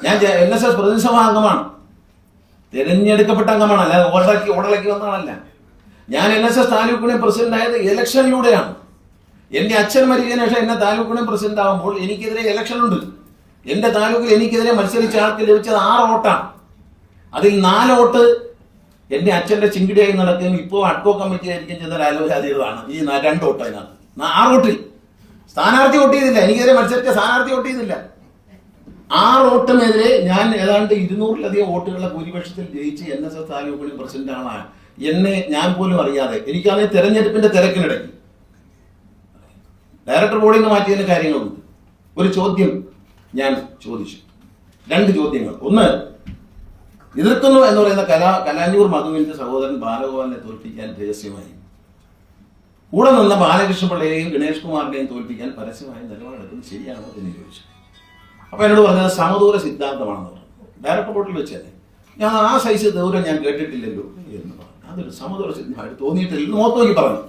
ഞാൻ NSS പ്രതിനിധിസഭാ അംഗമാണ്, തിരഞ്ഞെടുക്കപ്പെട്ട അംഗമാണ്, അല്ലാതെ ഓടലക്കി വന്നതാണല്ല. ഞാൻ NSS താലൂക്ക് യൂണിയൻ പ്രസിഡന്റ് ആയത് ഇലക്ഷനിലൂടെയാണ്. എന്റെ അച്ഛൻ മരിച്ചതിന് ശേഷം എന്നെ താലൂക്ക് യൂണിയൻ പ്രസിഡന്റ് ആകുമ്പോൾ എനിക്കെതിരെ ഇലക്ഷൻ ഉണ്ട്. എന്റെ താലൂക്കിൽ എനിക്കെതിരെ മത്സരിച്ച ആൾക്ക് ലഭിച്ചത് 6 വോട്ടാണ്. അതിൽ 4 വോട്ട് എന്റെ അച്ഛന്റെ ചിങ്കിടിയായി നടക്കുകയും ഇപ്പോൾ അഡ്കോ കമ്മിറ്റി ആയിരിക്കും ചെന്ന ആലോചനാതീതമാണ്. ഈ 2 വോട്ട് അതിനകത്ത് 6 വോട്ടിൽ സ്ഥാനാർത്ഥി വോട്ട് ചെയ്തില്ല, എനിക്കെതിരെ മത്സരിച്ച സ്ഥാനാർത്ഥി വോട്ട് ചെയ്തില്ല. 6 വോട്ടിനെതിരെ ഞാൻ ഏതാണ്ട് 200-ലധികം വോട്ടുകളുടെ ഭൂരിപക്ഷത്തിൽ ജയിച്ച് NSS താലൂക്ക് യൂണിയൻ പ്രസിഡന്റാണ്. എന്നെ ഞാൻ പോലും അറിയാതെ, എനിക്കാണെങ്കിൽ തെരഞ്ഞെടുപ്പിന്റെ തിരക്കിനിടയ്ക്ക് ഡയറക്ടർ ബോർഡിൽ നിന്ന് മാറ്റിയതിന് കാര്യങ്ങളുണ്ട്. ഒരു ചോദ്യം ഞാൻ ചോദിച്ചു, 2 ചോദ്യങ്ങൾ. ഒന്ന്, എതിർക്കുന്നു എന്ന് പറയുന്ന കലാഞ്ഞൂർ മധുവിന്റെ സഹോദരൻ ബാലഗോപാലിനെ തോൽപ്പിക്കാൻ രഹസ്യമായി കൂടെ നിന്ന ബാലകൃഷ്ണപിള്ളയെയും ഗണേഷ് കുമാറിനെയും തോൽപ്പിക്കാൻ പരസ്യമായി നിലപാടെടുക്കുന്നത് ശരിയാണോ എന്ന് ചോദിച്ചു. അപ്പൊ എന്നോട് പറഞ്ഞത് സമദൂര സിദ്ധാന്തമാണെന്ന് പറഞ്ഞു. ഡയറക്ടർ ബോർഡിൽ വെച്ചത് ഞാൻ ആ സൈസ് ദൂരം ഞാൻ കേട്ടിട്ടില്ലല്ലോ എന്ന് പറഞ്ഞു. അതൊരു സമദൂര സിദ്ധാന്തം തോന്നിയിട്ടില്ല, മുഖത്ത് നോക്കി പറഞ്ഞു.